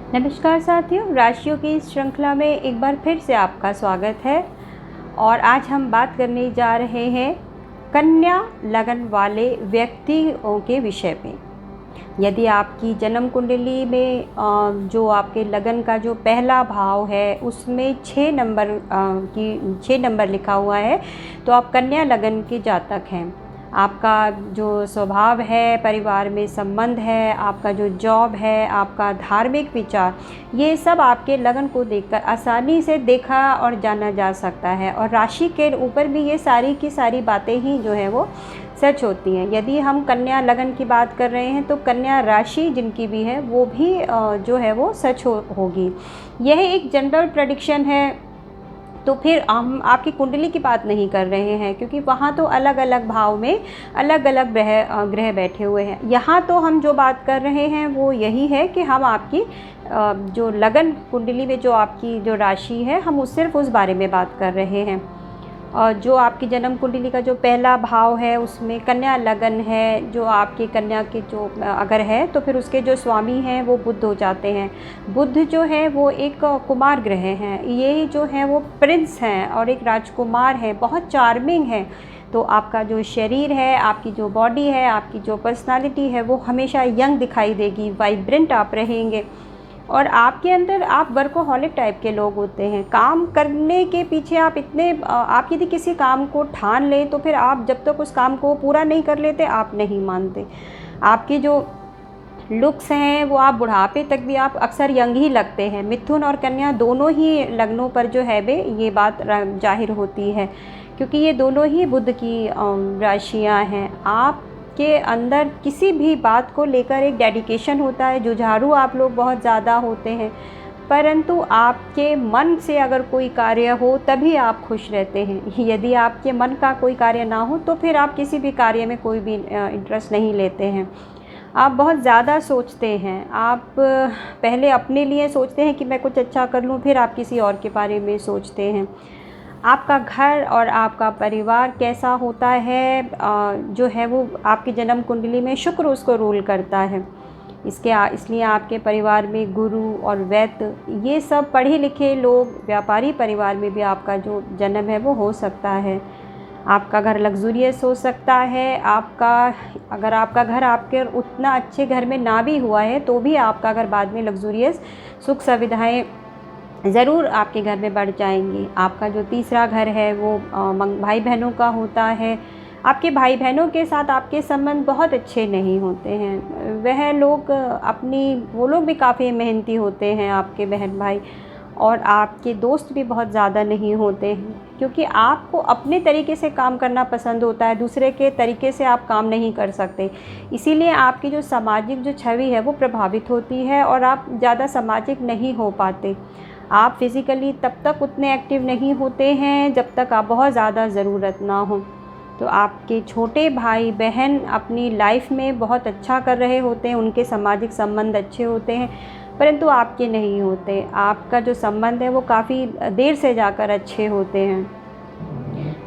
नमस्कार साथियों, राशियों की इस श्रृंखला में एक बार फिर से आपका स्वागत है। और आज हम बात करने जा रहे हैं कन्या लगन वाले व्यक्तियों के विषय में। यदि आपकी जन्म कुंडली में जो आपके लगन का जो पहला भाव है उसमें 6 नंबर लिखा हुआ है, तो आप कन्या लगन के जातक हैं। आपका जो स्वभाव है, परिवार में संबंध है, आपका जो जॉब है, आपका धार्मिक विचार, ये सब आपके लगन को देखकर आसानी से देखा और जाना जा सकता है। और राशि के ऊपर भी ये सारी की सारी बातें ही जो है वो सच होती हैं। यदि हम कन्या लगन की बात कर रहे हैं तो कन्या राशि जिनकी भी है वो भी जो है वो सच होगी। यह एक जनरल प्रेडिक्शन है। तो फिर हम आपकी कुंडली की बात नहीं कर रहे हैं, क्योंकि वहाँ तो अलग अलग भाव में अलग अलग ग्रह बैठे हुए हैं। यहाँ तो हम जो बात कर रहे हैं वो यही है कि हम आपकी जो लगन कुंडली में जो आपकी जो राशि है, हम सिर्फ उस बारे में बात कर रहे हैं। और जो आपकी जन्म कुंडली का जो पहला भाव है उसमें कन्या लगन है, जो आपकी कन्या के जो अगर है तो फिर उसके जो स्वामी हैं वो बुध हो जाते हैं। बुध जो है वो एक कुमार ग्रह हैं, ये जो है वो प्रिंस हैं और एक राजकुमार है, बहुत चार्मिंग है। तो आपका जो शरीर है, आपकी जो बॉडी है, आपकी जो पर्सनालिटी है वो हमेशा यंग दिखाई देगी, वाइब्रेंट आप रहेंगे। और आपके अंदर आप वर्कोहॉलिक टाइप के लोग होते हैं। काम करने के पीछे आप इतने आप यदि किसी काम को ठान लें तो फिर आप जब तक उस काम को पूरा नहीं कर लेते आप नहीं मानते। आपकी जो लुक्स हैं वो आप बुढ़ापे तक भी आप अक्सर यंग ही लगते हैं। मिथुन और कन्या दोनों ही लग्नों पर जो है बे ये बात जाहिर होती है, क्योंकि ये दोनों ही बुध की राशियाँ हैं। आप के अंदर किसी भी बात को लेकर एक डेडिकेशन होता है, जुझारू आप लोग बहुत ज़्यादा होते हैं। परंतु आपके मन से अगर कोई कार्य हो तभी आप खुश रहते हैं। यदि आपके मन का कोई कार्य ना हो तो फिर आप किसी भी कार्य में कोई भी इंटरेस्ट नहीं लेते हैं। आप बहुत ज़्यादा सोचते हैं। आप पहले अपने लिए सोचते हैं कि मैं कुछ अच्छा कर लूँ, फिर आप किसी और के बारे में सोचते हैं। आपका घर और आपका परिवार कैसा होता है जो है वो आपकी जन्म कुंडली में शुक्र उसको रूल करता है। इसलिए आपके परिवार में गुरु और वैद्य, ये सब पढ़े लिखे लोग, व्यापारी परिवार में भी आपका जो जन्म है वो हो सकता है। आपका घर लग्जूरियस हो सकता है। अगर आपका घर आपके उतना अच्छे घर में ना भी हुआ है तो भी आपका घर बाद में लग्जूरियस सुख सुविधाएँ ज़रूर आपके घर में बढ़ जाएंगी। आपका जो तीसरा घर है वो भाई बहनों का होता है। आपके भाई बहनों के साथ आपके संबंध बहुत अच्छे नहीं होते हैं। वो लोग भी काफ़ी मेहनती होते हैं, आपके बहन भाई। और आपके दोस्त भी बहुत ज़्यादा नहीं होते हैं, क्योंकि आपको अपने तरीके से काम करना पसंद होता है, दूसरे के तरीके से आप काम नहीं कर सकते। इसीलिए आपकी जो सामाजिक जो छवि है वो प्रभावित होती है और आप ज़्यादा सामाजिक नहीं हो पाते। आप फिज़िकली तब तक उतने एक्टिव नहीं होते हैं जब तक आप बहुत ज़्यादा ज़रूरत ना हो। तो आपके छोटे भाई बहन अपनी लाइफ में बहुत अच्छा कर रहे होते हैं, उनके सामाजिक संबंध अच्छे होते हैं, परंतु आपके नहीं होते। आपका जो संबंध है वो काफ़ी देर से जाकर अच्छे होते हैं।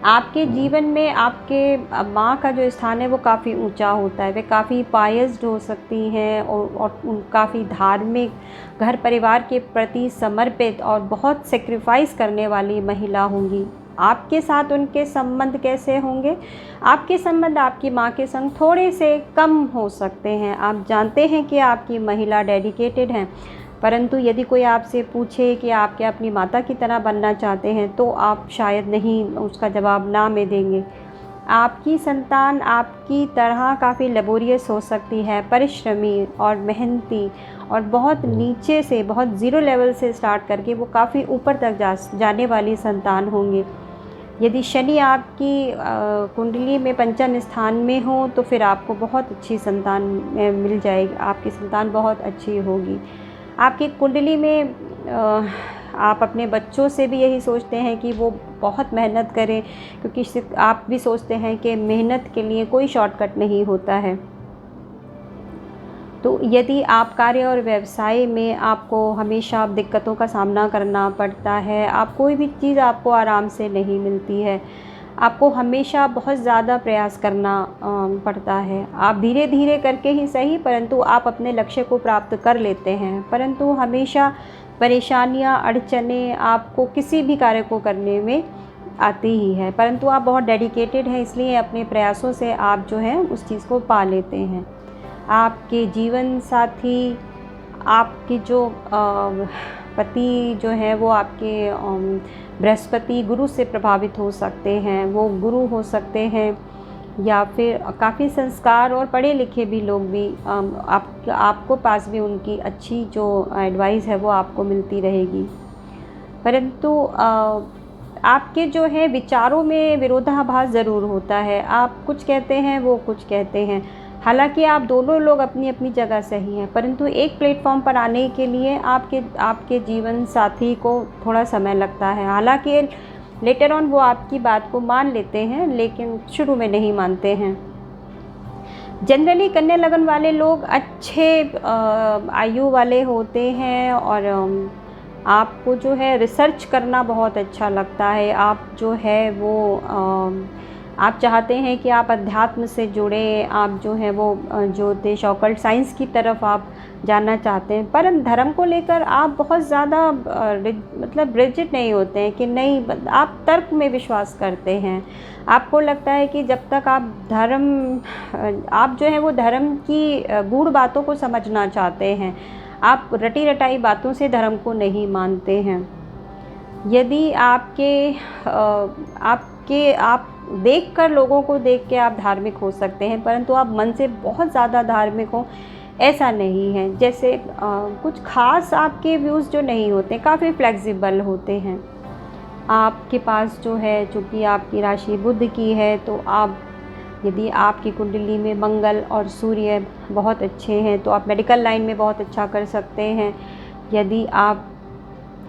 आपके जीवन में आपके माँ का जो स्थान है वो काफ़ी ऊंचा होता है। वे काफ़ी पायस्ड हो सकती हैं और काफ़ी धार्मिक, घर परिवार के प्रति समर्पित और बहुत सेक्रीफाइस करने वाली महिला होंगी। आपके साथ उनके संबंध कैसे होंगे? आपके संबंध आपकी माँ के संग थोड़े से कम हो सकते हैं। आप जानते हैं कि आपकी महिला डेडिकेटेड हैं, परंतु यदि कोई आपसे पूछे कि आप क्या अपनी माता की तरह बनना चाहते हैं तो आप शायद नहीं, उसका जवाब ना में देंगे। आपकी संतान आपकी तरह काफ़ी लेबोरियस हो सकती है, परिश्रमी और मेहनती, और बहुत नीचे से, बहुत ज़ीरो लेवल से स्टार्ट करके वो काफ़ी ऊपर तक जाने वाली संतान होंगी। यदि शनि आपकी कुंडली में पंचम स्थान में हो तो फिर आपको बहुत अच्छी संतान मिल जाएगी, आपकी संतान बहुत अच्छी होगी। आपकी कुंडली में आप अपने बच्चों से भी यही सोचते हैं कि वो बहुत मेहनत करें, क्योंकि आप भी सोचते हैं कि मेहनत के लिए कोई शॉर्टकट नहीं होता है। तो यदि आप कार्य और व्यवसाय में आपको हमेशा दिक्कतों का सामना करना पड़ता है, आप कोई भी चीज़ आपको आराम से नहीं मिलती है, आपको हमेशा बहुत ज़्यादा प्रयास करना पड़ता है। आप धीरे धीरे करके ही सही, परंतु आप अपने लक्ष्य को प्राप्त कर लेते हैं, परंतु हमेशा परेशानियाँ, अड़चनें आपको किसी भी कार्य को करने में आती ही है, परंतु आप बहुत डेडिकेटेड हैं, इसलिए अपने प्रयासों से आप जो है उस चीज़ को पा लेते हैं। आपके जीवन साथी, आपकी जो पति जो है वो आपके बृहस्पति गुरु से प्रभावित हो सकते हैं। वो गुरु हो सकते हैं या फिर काफ़ी संस्कार और पढ़े लिखे भी लोग भी आपको पास भी उनकी अच्छी जो एडवाइस है वो आपको मिलती रहेगी। परंतु आपके जो है विचारों में विरोधाभास ज़रूर होता है। आप कुछ कहते हैं, वो कुछ कहते हैं। हालांकि आप दोनों लोग अपनी अपनी जगह सही हैं, परंतु एक प्लेटफॉर्म पर आने के लिए आपके जीवन साथी को थोड़ा समय लगता है। हालांकि लेटर ऑन वो आपकी बात को मान लेते हैं, लेकिन शुरू में नहीं मानते हैं। जनरली कन्या लगन वाले लोग अच्छे आयु वाले होते हैं और आपको जो है रिसर्च करना बहुत अच्छा लगता है। आप जो है वो आप चाहते हैं कि आप अध्यात्म से जुड़े, आप जो है वो ज्योतिष ऑकल्ट साइंस की तरफ आप जानना चाहते हैं। परम धर्म को लेकर आप बहुत ज़्यादा मतलब रिजिड नहीं होते हैं कि नहीं, आप तर्क में विश्वास करते हैं। आपको लगता है कि जब तक आप जो है वो धर्म की गूढ़ बातों को समझना चाहते हैं, आप रटी रटाई बातों से धर्म को नहीं मानते हैं। यदि आप देखकर, लोगों को देख के आप धार्मिक हो सकते हैं, परंतु आप मन से बहुत ज़्यादा धार्मिक हो ऐसा नहीं है। जैसे कुछ खास आपके व्यूज़ जो नहीं होते, काफ़ी फ्लेक्सिबल होते हैं। आपके पास जो है, चूँकि आपकी राशि बुध की है, तो यदि आपकी कुंडली में मंगल और सूर्य बहुत अच्छे हैं तो आप मेडिकल लाइन में बहुत अच्छा कर सकते हैं। यदि आप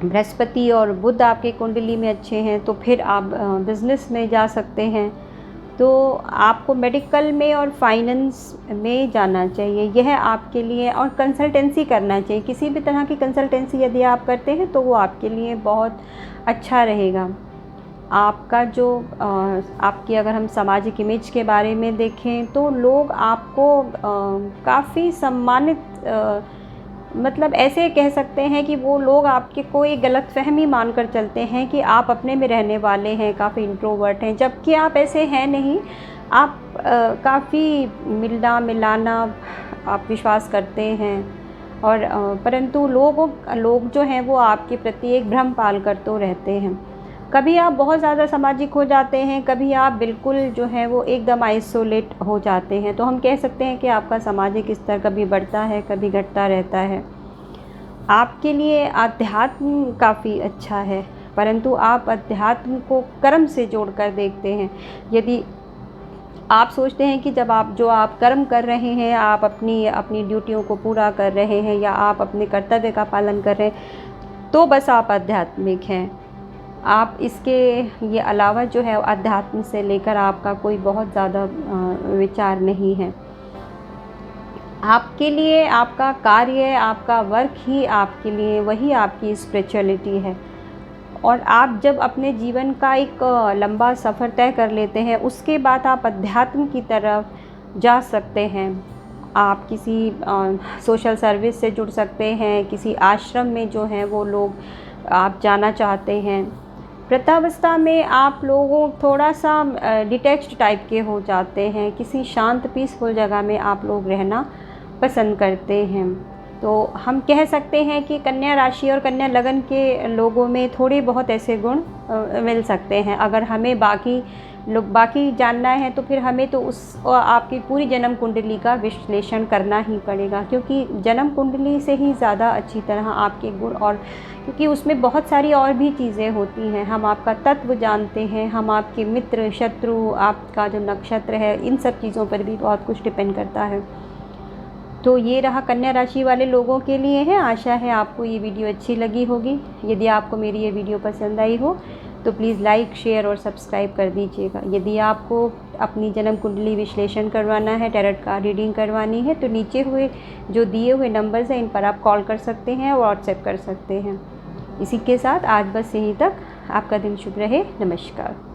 बृहस्पति और बुध आपके कुंडली में अच्छे हैं तो फिर आप बिज़नेस में जा सकते हैं। तो आपको मेडिकल में और फाइनेंस में जाना चाहिए, यह आपके लिए, और कंसल्टेंसी करना चाहिए। किसी भी तरह की कंसल्टेंसी यदि आप करते हैं तो वो आपके लिए बहुत अच्छा रहेगा। आपका जो आपकी अगर हम सामाजिक इमेज के बारे में देखें तो लोग आपको काफ़ी सम्मानित, मतलब ऐसे कह सकते हैं कि वो लोग आपके कोई गलतफहमी मानकर चलते हैं कि आप अपने में रहने वाले हैं, काफ़ी इंट्रोवर्ट हैं, जबकि आप ऐसे हैं नहीं। आप काफ़ी मिलाना आप विश्वास करते हैं, और परंतु लोग जो हैं वो आपके प्रति एक भ्रम पाल कर तो रहते हैं। कभी आप बहुत ज़्यादा सामाजिक हो जाते हैं, कभी आप बिल्कुल जो है वो एकदम आइसोलेट हो जाते हैं। तो हम कह सकते हैं कि आपका सामाजिक स्तर कभी बढ़ता है, कभी घटता रहता है। आपके लिए अध्यात्म काफ़ी अच्छा है, परंतु आप अध्यात्म को कर्म से जोड़कर देखते हैं। यदि आप सोचते हैं कि जब आप कर्म कर रहे हैं, आप अपनी ड्यूटियों को पूरा कर रहे हैं या आप अपने कर्तव्य का पालन कर रहे हैं, तो बस आप आध्यात्मिक हैं। आप इसके ये अलावा जो है अध्यात्म से लेकर आपका कोई बहुत ज़्यादा विचार नहीं है। आपके लिए आपका कार्य, आपका वर्क ही आपके लिए वही आपकी स्पिरिचुअलिटी है। और आप जब अपने जीवन का एक लंबा सफ़र तय कर लेते हैं, उसके बाद आप अध्यात्म की तरफ जा सकते हैं। आप किसी सोशल सर्विस से जुड़ सकते हैं, किसी आश्रम में जो है वो लोग आप जाना चाहते हैं। वृद्धावस्था में आप लोगों थोड़ा सा डिटैच्ड टाइप के हो जाते हैं, किसी शांत पीसफुल जगह में आप लोग रहना पसंद करते हैं। तो हम कह सकते हैं कि कन्या राशि और कन्या लगन के लोगों में थोड़े बहुत ऐसे गुण मिल सकते हैं। अगर हमें बाकी जानना है तो फिर हमें तो आपकी पूरी जन्म कुंडली का विश्लेषण करना ही पड़ेगा, क्योंकि जन्म कुंडली से ही ज़्यादा अच्छी तरह आपके गुण, और क्योंकि उसमें बहुत सारी और भी चीज़ें होती हैं। हम आपका तत्व जानते हैं, हम आपके मित्र, शत्रु, आपका जो नक्षत्र है, इन सब चीज़ों पर भी बहुत कुछ डिपेंड करता है। तो ये रहा कन्या राशि वाले लोगों के लिए है। आशा है आपको ये वीडियो अच्छी लगी होगी। यदि आपको मेरी ये वीडियो पसंद आई हो तो प्लीज़ लाइक, शेयर और सब्सक्राइब कर दीजिएगा। यदि आपको अपनी जन्म कुंडली विश्लेषण करवाना है, टैरोट कार्ड रीडिंग करवानी है, तो नीचे हुए जो दिए हुए नंबर्स हैं इन पर आप कॉल कर सकते हैं और व्हाट्सएप कर सकते हैं। इसी के साथ आज बस यहीं तक। आपका दिन शुभ रहे। नमस्कार।